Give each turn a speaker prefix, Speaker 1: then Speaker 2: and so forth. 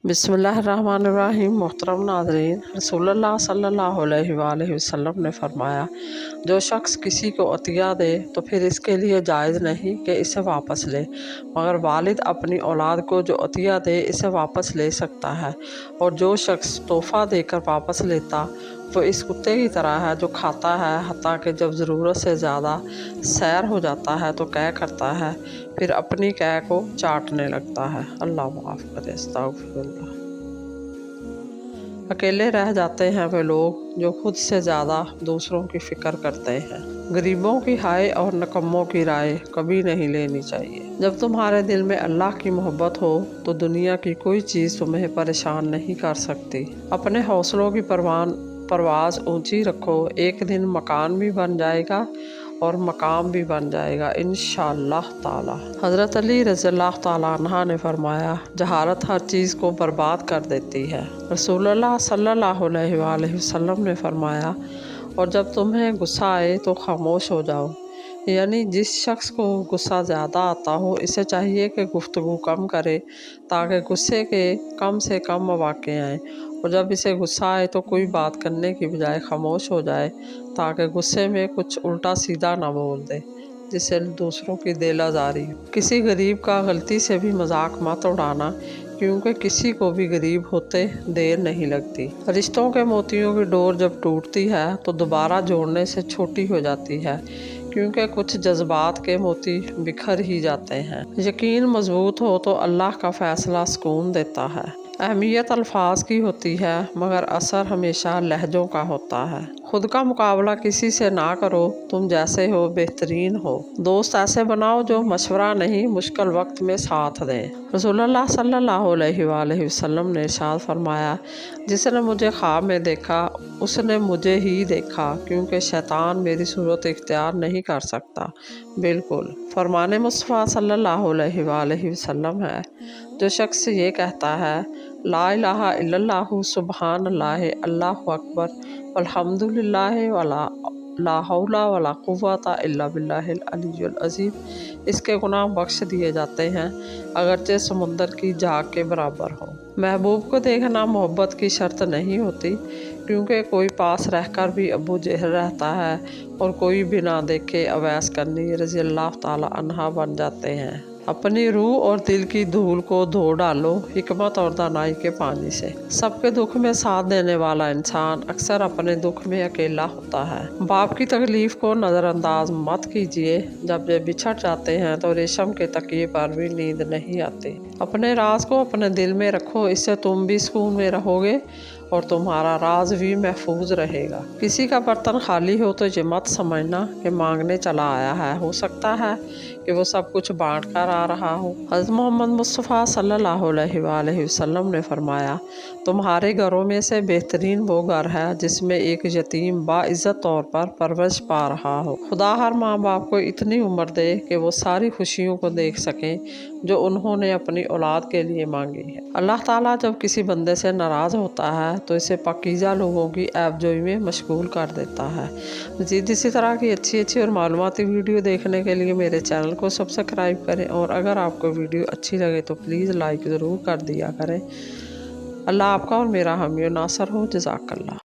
Speaker 1: बिस्मिल्लाहिर्रहमानिर्रहीम। मोहतरम नाज़रीन, रसूलुल्लाह सल्लल्लाहु अलैहि वसल्लम ने फरमाया, जो शख्स किसी को अतिया दे तो फिर इसके लिए जायज़ नहीं कि इसे वापस ले, मगर वालिद अपनी औलाद को जो अतिया दे इसे वापस ले सकता है। और जो शख्स तोहफ़ा देकर वापस लेता वो इस कुत्ते की तरह है जो खाता है हत्ता कि जब ज़रूरत से ज़्यादा सैर हो जाता है तो कै करता है, फिर अपनी कै को चाटने लगता है। अल्लाह माफ़ करे, अस्तगफिरुल्लाह। अकेले रह जाते हैं वे लोग जो खुद से ज़्यादा दूसरों की फ़िक्र करते हैं। गरीबों की हाय और नकम्मों की राय कभी नहीं लेनी चाहिए। जब तुम्हारे दिल में अल्लाह की मोहब्बत हो तो दुनिया की कोई चीज़ तुम्हें परेशान नहीं कर सकती। अपने हौसलों की परवाज़ ऊंची रखो, एक दिन मकान भी बन जाएगा और मकाम भी बन जाएगा इंशाअल्लाह ताला। हज़रत अली रज़ियल्लाहु ताला अन्हा ने फरमाया, जहालत हर चीज़ को बर्बाद कर देती है। रसूलुल्लाह सल्लल्लाहु अलैहि वसल्लम ने फरमाया, और जब तुम्हें गुस्सा आए तो खामोश हो जाओ। यानी जिस शख्स को गुस्सा ज़्यादा आता हो इसे चाहिए कि गुफ्तगू कम करे ताकि गुस्से के कम से कम मौक़े आएँ, और जब इसे गुस्सा आए तो कोई बात करने की बजाय खामोश हो जाए ताकि गुस्से में कुछ उल्टा सीधा ना बोल दे जिससे दूसरों की दिल आज़ारी हो। किसी गरीब का गलती से भी मजाक मत उड़ाना, क्योंकि किसी को भी गरीब होते देर नहीं लगती। रिश्तों के मोतियों की डोर जब टूटती है तो दोबारा जोड़ने से छोटी हो जाती है, क्योंकि कुछ जज्बात के मोती बिखर ही जाते हैं। यकीन मजबूत हो तो अल्लाह का फ़ैसला सुकून देता है। अहमियत अल्फाज की होती है मगर असर हमेशा लहजों का होता है। खुद का मुकाबला किसी से ना करो, तुम जैसे हो बेहतरीन हो। दोस्त ऐसे बनाओ जो मशवरा नहीं मुश्किल वक्त में साथ दें। रसूलुल्लाह सल्लल्लाहु अलैहि वसल्लम ने इरशाद फरमाया, जिसने मुझे ख्वाब में देखा उसने मुझे ही देखा, क्योंकि शैतान मेरी सूरत इख्तियार नहीं कर सकता। बिल्कुल फरमाने मुस्तफ़ा सल्लल्लाहु अलैहि वसल्लम है, जो शख्स ये कहता है ला इलाहा इल्लल्लाहु सुब्हानल्लाह अल्लाहु अकबर अल्हम्दुलिल्लाह वला ला हौला वला कुव्वता इल्ला बिल्लाहिल अलिय्युल अज़ीम, इसके गुनाह बख्श दिए जाते हैं अगरचे समुंदर की झाग के बराबर हो। महबूब को देखना मोहब्बत की शर्त नहीं होती, क्योंकि कोई पास रहकर भी अबू जहल रहता है और कोई बिना देखे अवैस करनी रज़ियल्लाहु ताला अन्हा बन जाते हैं। अपनी रूह और दिल की धूल को धो डालो हिकमत और दानाई के पानी से। सबके दुख में साथ देने वाला इंसान अक्सर अपने दुख में अकेला होता है। बाप की तकलीफ को नज़रअंदाज मत कीजिए, जब वे बिछड़ जाते हैं तो रेशम के तकिए पर भी नींद नहीं आती। अपने राज को अपने दिल में रखो, इससे तुम भी सुकून में रहोगे और तुम्हारा राज भी महफूज रहेगा। किसी का बर्तन खाली हो तो ये मत समझना कि मांगने चला आया है, हो सकता है कि वो सब कुछ बांट कर आ रहा हो। हज़रत मोहम्मद मुस्तफ़ा सल्लल्लाहु अलैहि वसल्लम ने फरमाया, तुम्हारे घरों में से बेहतरीन वो घर है जिसमें एक यतीम बाइज़्ज़त तौर पर परवरिश पा रहा हो। खुदा हर माँ बाप को इतनी उम्र दे कि वो सारी खुशियों को देख सकें जो उन्होंने अपनी औलाद के लिए मांगी है। अल्लाह ताला जब किसी बंदे से नाराज़ होता है तो इसे पाकीज़ा लोगों की ऐबजोई में मशगूल कर देता है। मज़ीद इसी तरह की अच्छी और मालूमाती वीडियो देखने के लिए मेरे चैनल को सब्सक्राइब करें, और अगर आपको वीडियो अच्छी लगे तो प्लीज़ लाइक ज़रूर कर दिया करें। अल्लाह आपका और मेरा हामी और नासर हो। जज़ाकल्लाह।